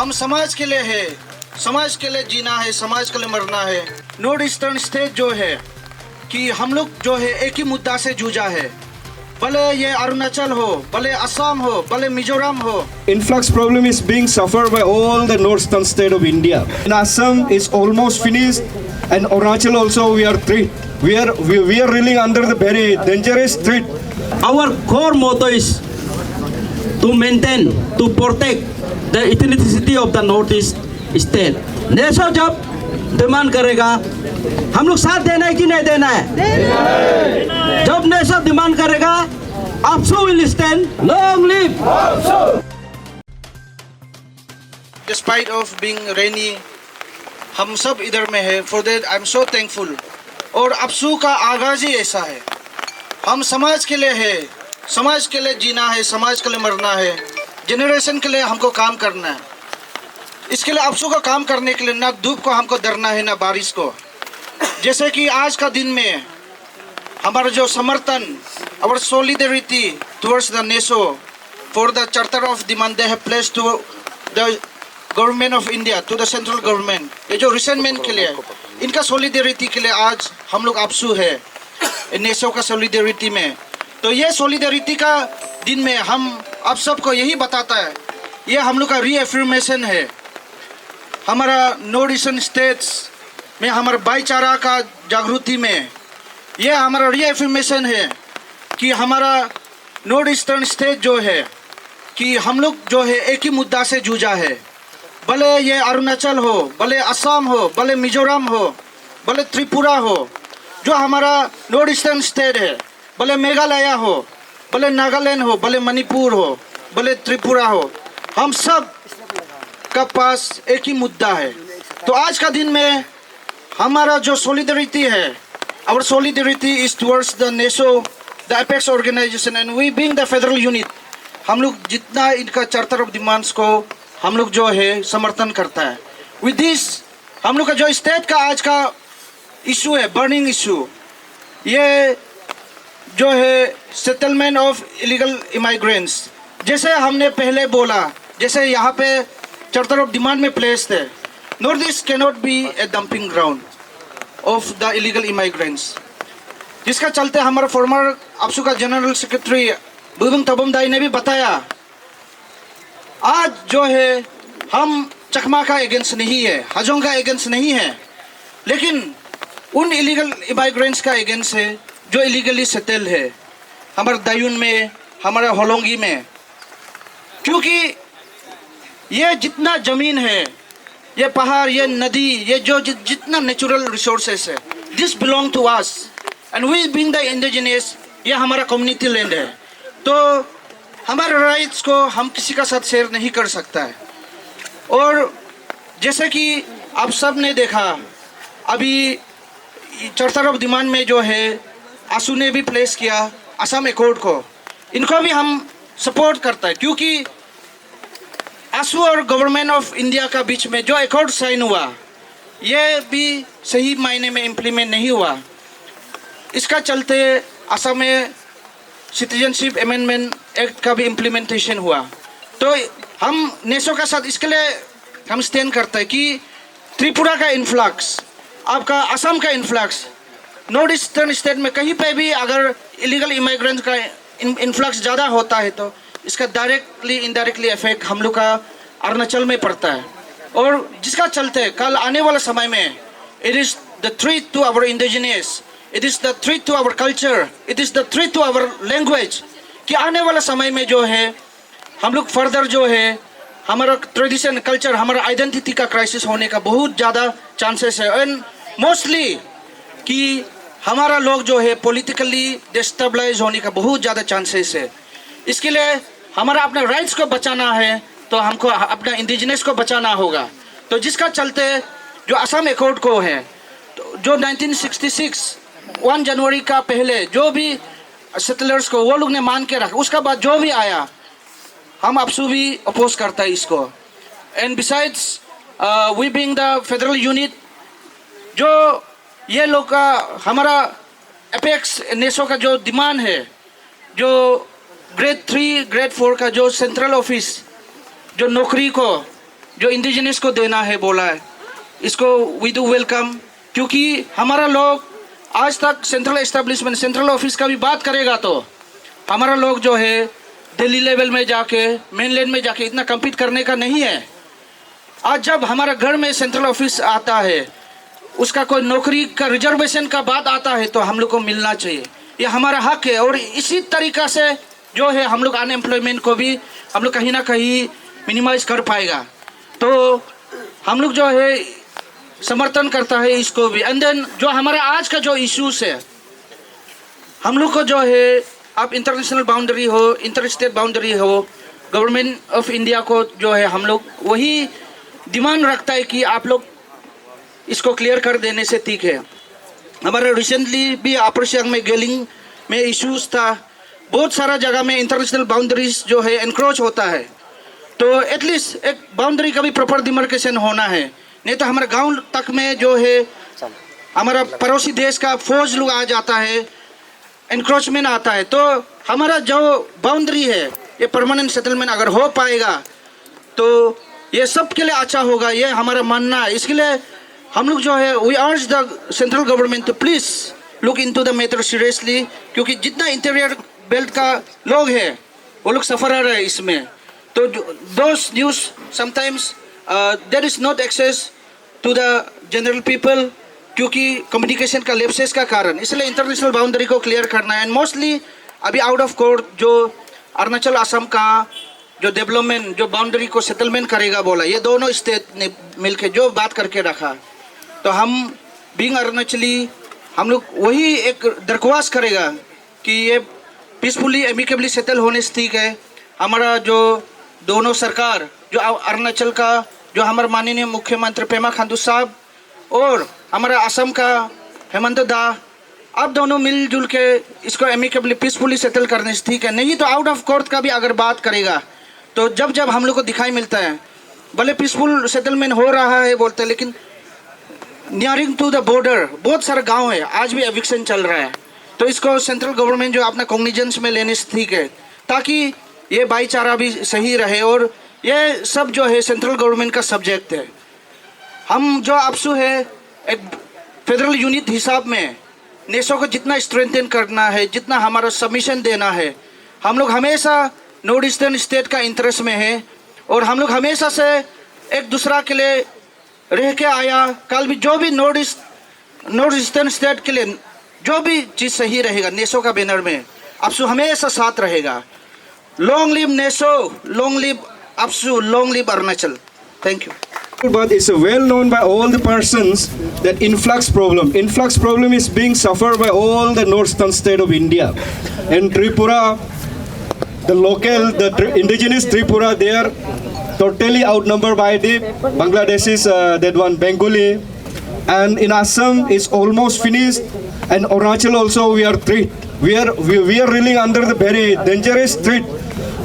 हम समाज के लिए है, समाज के लिए जीना है, समाज के लिए मरना है। नॉर्थ ईस्टर्न स्टेट जो है कि हम लोग जो है एक ही मुद्दा से जूझा है, भले ये अरुणाचल हो, भले असम हो, भले मिजोरम हो। Influx problem is being suffered by all the northern state of India. In Assam is almost finished, and Arunachal also we are reeling under the very dangerous threat. Our core motto is to maintain, to protect the ethnicity of the northeast state. नेशो जब demand करेगा, हम लोग साथ देना है कि नहीं देना है? जब नेशो डिमांड करेगा, APSU will stand. Long live APSU! Despite of being rainy, हम सब इधर में है। For that I'm so thankful. और APSU का आगाज ही ऐसा है। हम समाज के लिए है, समाज के लिए जीना है, समाज के लिए मरना है। जनरेशन के लिए हमको काम करना है। इसके लिए APSU का काम करने के लिए ना धूप को हमको डरना है, ना बारिश को। जैसे कि आज का दिन में हमारा जो समर्थन, our solidarity towards the NESO for the charter of demand they have placed to the government of India, to the central government, ये जो resentment के लिए, इनका solidarity के लिए आज हम लोग APSU है NESO का solidarity में। तो ये solidarity का दिन में हम आप सबको यही बताता है, ये हम लोग का reaffirmation है। हमारा नॉर्थ ईस्टर्न स्टेट्स में हमारा भाईचारा का जागृति में ये हमारा रीअफर्मेशन है कि हमारा नॉर्थ ईस्टर्न स्टेट जो है कि हम लोग जो है एक ही मुद्दा से जूझा है, भले ये अरुणाचल हो, भले असम हो, भले मिजोरम हो, भले त्रिपुरा हो, जो हमारा नॉर्थ ईस्टर्न स्टेट है, भले मेघालय हो, भले नागालैंड हो, भले मणिपुर हो, भले त्रिपुरा हो, हम सब का पास एक ही मुद्दा है। तो आज का दिन में हमारा जो solidarity है, our solidarity is towards the NESO, the apex organization, and we being the federal unit, हम लोग जितना इनका चार्टर ऑफ डिमांड्स को हम लोग जो है समर्थन करता है। With this हम लोग का जो स्टेट का आज का इशू है, बर्निंग इशू, ये जो है सेटलमेंट ऑफ इलीगल इमाइग्रेंट्स, जैसे हमने पहले बोला, जैसे यहाँ पे चार्टर ऑफ डिमांड में प्लेस थे, north east cannot be a dumping ground of the illegal immigrants, जिसका चलते हमारा फॉर्मर APSU का जनरल सेक्रेटरी बुबंग तबमदाई ने भी बताया, आज जो है हम चकमा का एगेंस्ट नहीं है, हाजोंग का एगेंस्ट नहीं है, लेकिन उन इलीगल इमाइग्रेंट्स का एगेंस्ट है जो इलीगली सेटल है हमारे दायून में, हमारे होलोंगी में। क्योंकि ये जितना ज़मीन है, ये पहाड़, ये नदी, ये जो जितना नेचुरल रिसोर्सेस है, this belong to us and we being the indigenous, ये हमारा कम्युनिटी लैंड है। तो हमारे राइट्स को हम किसी का साथ शेयर नहीं कर सकता है। और जैसे कि आप सब ने देखा, अभी चार्टर ऑफ डिमांड में जो है ASU ने भी प्लेस किया असम एकॉर्ड को, इनको भी हम सपोर्ट करता है, क्योंकि ASU और गवर्नमेंट ऑफ इंडिया का बीच में जो एकॉर्ड साइन हुआ, ये भी सही मायने में इम्प्लीमेंट नहीं हुआ। इसका चलते असम में सिटीजनशिप अमेंडमेंट एक्ट का भी इम्प्लीमेंटेशन हुआ। तो हम नेशो का साथ इसके लिए हम स्टैंड करते हैं कि त्रिपुरा का इन्फ्लक्स, आपका असम का इन्फ्लक्स, नॉर्थ ईस्टर्न स्टेट में कहीं पे भी अगर इलीगल इमिग्रेंट्स का इन्फ्लक्स ज़्यादा होता है तो इसका डायरेक्टली इनडायरेक्टली इफेक्ट हम लोग का अरुणाचल में पड़ता है। और जिसका चलते कल आने वाला समय में it is the threat to our indigenous, it is the threat to our culture, it is the threat to our language, कि आने वाला समय में जो है हम लोग फर्दर जो है हमारा ट्रेडिशन, कल्चर, हमारा आइडेंटिटी का क्राइसिस होने का बहुत ज़्यादा चांसेस है। एंड मोस्टली कि हमारा लोग जो है पॉलिटिकली डिस्टेबलाइज होने का बहुत ज़्यादा चांसेस है। इसके लिए हमारा अपने राइट्स को बचाना है तो हमको अपना इंडिजिनस को बचाना होगा। तो जिसका चलते जो असम एकॉर्ड को है, तो जो 1966 1 जनवरी का पहले जो भी सेटलर्स को वो लोग ने मान के रखा, उसका बाद जो भी आया हम APSU भी अपोज करता है इसको। And besides we being the federal unit, जो ये लोग का हमारा एपेक्स नेशो का जो डिमांड है, जो ग्रेड 3 ग्रेड 4 का जो सेंट्रल ऑफिस जो नौकरी को जो इंडिजिनस को देना है बोला है, इसको वी डू वेलकम, क्योंकि हमारा लोग आज तक सेंट्रल एस्टेब्लिशमेंट, सेंट्रल ऑफिस का भी बात करेगा तो हमारा लोग जो है दिल्ली लेवल में जाके, मेनलैंड में जाके इतना कम्पीट करने का नहीं है। आज जब हमारा घर में सेंट्रल ऑफिस आता है, उसका कोई नौकरी का रिजर्वेशन का बात आता है तो हम लोग को मिलना चाहिए, ये हमारा हक है। और इसी तरीक़ा से जो है हम लोग अनएम्प्लॉयमेंट को भी हम लोग कहीं ना कहीं मिनिमाइज कर पाएगा। तो हम लोग जो है समर्थन करता है इसको भी। एंड देन जो हमारा आज का जो इश्यूज है, हम लोग को जो है आप इंटरनेशनल बाउंड्री हो, इंटर स्टेट बाउंड्री हो, गवर्नमेंट ऑफ इंडिया को जो है हम लोग वही डिमांड रखता है कि आप लोग इसको क्लियर कर देने से ठीक है। हमारा रिसेंटली भी अपर सियांग में गेलिंग में इश्यूज था, बहुत सारा जगह में इंटरनेशनल बाउंड्रीज जो है एनक्रोच होता है, तो एटलीस्ट एक बाउंड्री का भी प्रॉपर डिमार्केशन होना है, नहीं तो हमारे गांव तक में जो है हमारा पड़ोसी देश का फौज लोग आ जाता है, एनक्रोचमेंट आता है। तो हमारा जो बाउंड्री है ये परमानेंट सेटलमेंट अगर हो पाएगा तो ये सब के लिए अच्छा होगा, ये हमारा मानना है। इसके लिए हम लोग जो है we urge the central government to please look into the matter seriously, क्योंकि जितना इंटीरियर बेल्ट का लोग है वो लोग सफ़र है इसमें। तो those news sometimes there is not access to the general people, क्योंकि कम्युनिकेशन का लेप्सेस का कारण, इसलिए इंटरनेशनल बाउंड्री को क्लियर करना है। एंड मोस्टली अभी आउट ऑफ कोर्ट जो अरुणाचल असम का जो डेवलपमेंट, जो बाउंड्री को सेटलमेंट करेगा बोला, ये दोनों स्टेट ने मिलकर जो बात करके रखा, तो हम बीइंग अरुणाचली हम लोग वही एक दरख्वास्त करेगा कि ये पीसफुली एमिकेबली सेटल होने से ठीक है। हमारा जो दोनों सरकार, जो अरुणाचल का जो हमारे माननीय मुख्यमंत्री पेमा खांडू साहब और हमारा असम का हेमंत दा, आप दोनों मिलजुल के इसको एमिकेबली पीसफुली सेटल करने से ठीक है। नहीं तो आउट ऑफ कोर्ट का भी अगर बात करेगा तो जब जब हम लोग को दिखाई मिलता है, भले पीसफुल सेटलमेंट हो रहा है बोलते हैं, लेकिन नियरिंग टू द बॉर्डर बहुत सारे गांव है, आज भी एविक्शन चल रहा है। तो इसको सेंट्रल गवर्नमेंट जो अपना कॉग्निजेंस में लेने से ठीक है, ताकि ये भाईचारा भी सही रहे। और ये सब जो है सेंट्रल गवर्नमेंट का सब्जेक्ट है। हम जो आपसू है एक फेडरल यूनिट हिसाब में नेशो को जितना स्ट्रेंथन करना है, जितना हमारा सबमिशन देना है, हम लोग हमेशा नॉर्थ ईस्टर्न स्टेट का इंटरेस्ट में है। और हम लोग हमेशा से एक दूसरा के लिए रह के आया, कल भी जो भी नॉर्थ ईस्टर्न स्टेट के लिए जो भी चीज़ सही रहेगा नेशो का बैनर में आपसू हमेशा साथ रहेगा। Long live NESO, long live APSU, long live Arunachal. Thank you. But it's well known by all the persons that influx problem is being suffered by all the northern state of India. In Tripura, the indigenous Tripura, they are totally outnumbered by the Bangladeshis, that one Bengali, and in Assam is almost finished, and Arunachal also we are really under the very dangerous threat.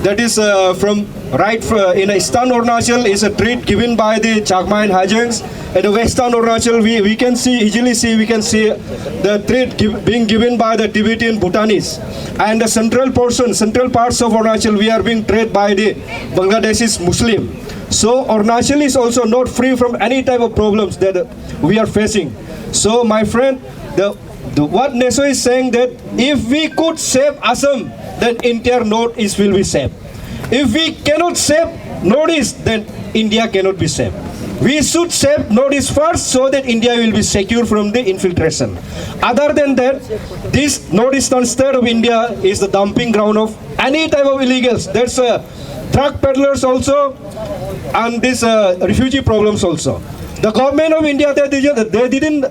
That is from in Eastern Arunachal is a treat given by the Chakma and Hajangs. In the Western Arunachal we can easily see the treat being given by the Tibetan Bhutanese. And the central parts of Arunachal we are being treated by the Bangladeshis Muslim. So Arunachal is also not free from any type of problems that we are facing. So my friend, what Neso is saying that if we could save Assam, then entire Northeast will be saved. If we cannot save Northeast, then India cannot be saved. We should save Northeast first so that India will be secure from the infiltration. Other than that, this northeastern state of India is the dumping ground of any type of illegals. That's drug peddlers also, and this refugee problems also. The government of India, they didn't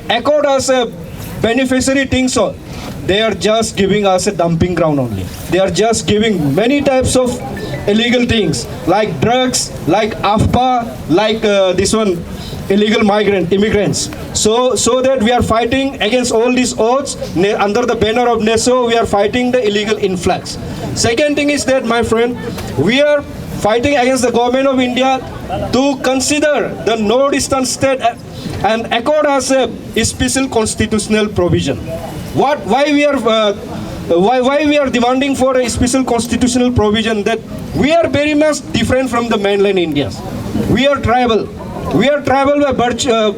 accord us a beneficiary thing, so they are just giving us a dumping ground only. They are just giving many types of illegal things like drugs, like AFPA, like this one, illegal immigrants. So that we are fighting against all these odds under the banner of NESO. We are fighting the illegal influx. Second thing is that, my friend, we are fighting against the government of India to consider the northeastern state and accord us a special constitutional provision. Why we are why we are demanding for a special constitutional provision that we are very much different from the mainland India. We are tribal. We are tribal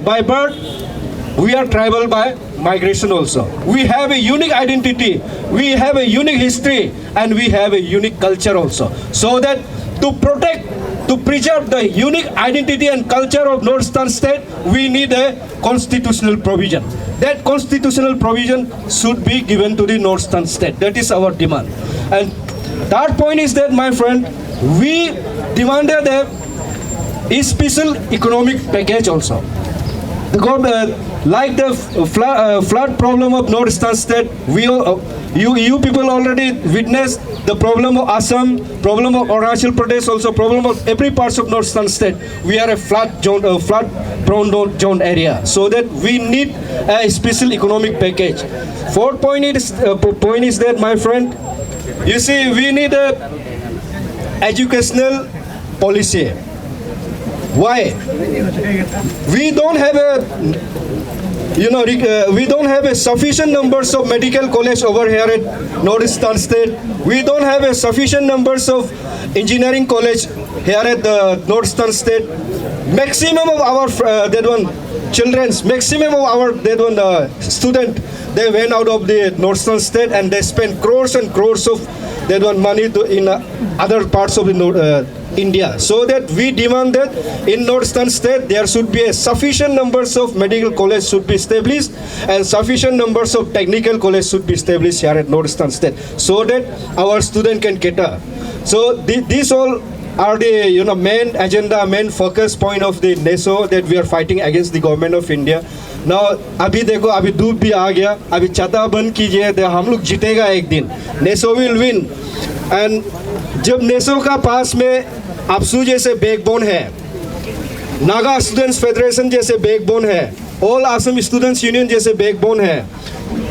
by birth. We are tribal by migration also. We have a unique identity. We have a unique history, and we have a unique culture also. So that to protect, to preserve the unique identity and culture of Northeastern state, we need a constitutional provision. That constitutional provision should be given to the Northeastern state. That is our demand. And third point is that, my friend, we demanded a special economic package also. The government, like the flood problem of Northeastern state, you people already witnessed the problem of Assam, problem of Arunachal Pradesh, also problem of every part of Northeastern state. We are a flood prone zone area, so that we need a special economic package. Fourth point is that, my friend, you see, we need a educational policy. Why? We don't have we don't have a sufficient numbers of medical college over here at Northeastern state. We don't have a sufficient numbers of engineering college here at the Northeastern state. Maximum of our maximum of our student, they went out of the Northeastern state and they spent crores and crores of money in other parts of the India. So that we demand that in Northeastern state there should be a sufficient numbers of medical college should be established and sufficient numbers of technical college should be established here at Northeastern state, so that our student can cater. So these all are the main agenda, main focus point of the NESO, that we are fighting against the government of India. Now अभी देखो, अभी धूप भी आ गया, अभी छाता बंद कीजिए, हम लोग जीतेगा एक दिन. NESO will win. And जब NESO का पास में APSU जैसे बैकबोन है, नागा स्टूडेंट्स फेडरेशन जैसे बैकबोन है, ऑल असम स्टूडेंट्स यूनियन जैसे बैकबोन है,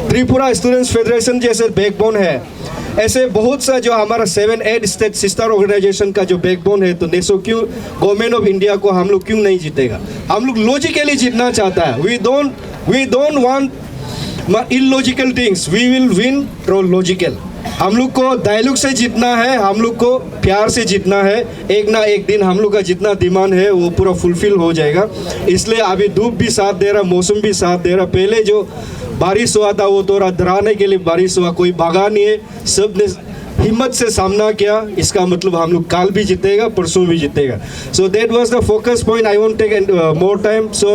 त्रिपुरा स्टूडेंट्स फेडरेशन जैसे बैकबोन है, ऐसे बहुत सा जो हमारा 7-8 स्टेट सिस्टर ऑर्गेनाइजेशन का जो बैकबोन है, तो नेसो क्यों, गवर्नमेंट ऑफ इंडिया को हम लोग क्यों नहीं जीतेगा? हम लोग लॉजिकली जीतना चाहता है. We don't want illogical things. We will win through logical. हम लोग को डायलॉग से जीतना है, हम लोग को प्यार से जीतना है. एक ना एक दिन हम लोग का जितना डिमांड है वो पूरा फुलफिल हो जाएगा. इसलिए अभी धूप भी साथ दे रहा, मौसम भी साथ दे रहा. पहले जो बारिश हुआ था वो थोड़ा डराने के लिए बारिश हुआ, कोई भागा नहीं है, सब ने हिम्मत से सामना किया. इसका मतलब हम लोग काल भी जीतेगा, परसों भी जीतेगा. So that was the focus point. I won't take more time. So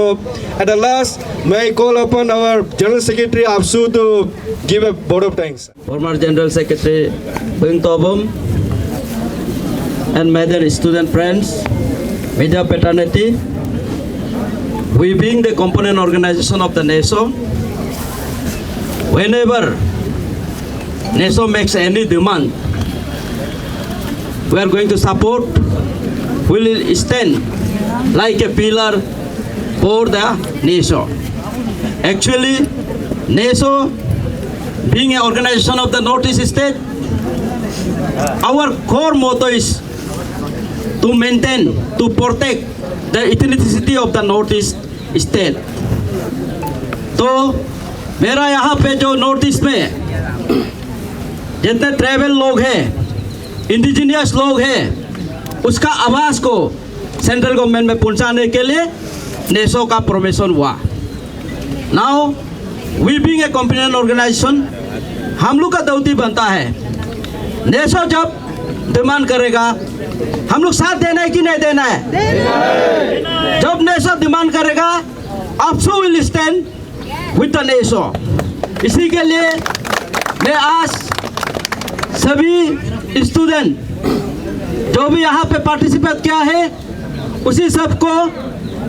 at the last may I call upon our General Secretary APSU to give a vote of thanks. Former General Secretary Bung Tobum and my dear student friends, media fraternity, we being the component organization of the NESO, whenever NESO makes any demand, we are going to support. We will stand like a pillar for the NESO. Actually, NESO, being an organization of the Northeast state, our core motto is to maintain, to protect the ethnicity of the Northeast state. तो मेरा यहाँ पे जो north east में जितने tribal लोग हैं, indigenous लोग हैं, उसका आवाज़ को सेंट्रल गवर्नमेंट में पहुँचाने के लिए नेसो का फॉर्मेशन हुआ. Now we being a competent organisation, हम लोग का ड्यूटी बनता है, नेसो जब डिमांड करेगा हम लोग साथ देना है कि नहीं देना है. जब नेसो डिमांड करेगा, APSU will stand with the NESO. इसी के लिए मैं आज सभी स्टूडेंट जो भी यहाँ पे पार्टिसिपेट किया है, उसी सबको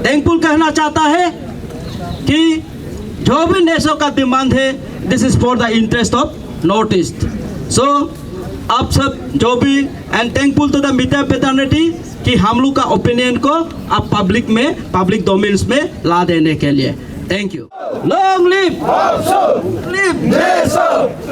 थैंकफुल कहना चाहता है कि जो भी नेसो का डिमांड है, this is for the interest of north east. So आप सब जो भी, and thankful to the media fraternity कि हम लोग का ओपिनियन को आप पब्लिक में, पब्लिक डोमेन्स में ला देने के लिए. Thank you. Long live NESO.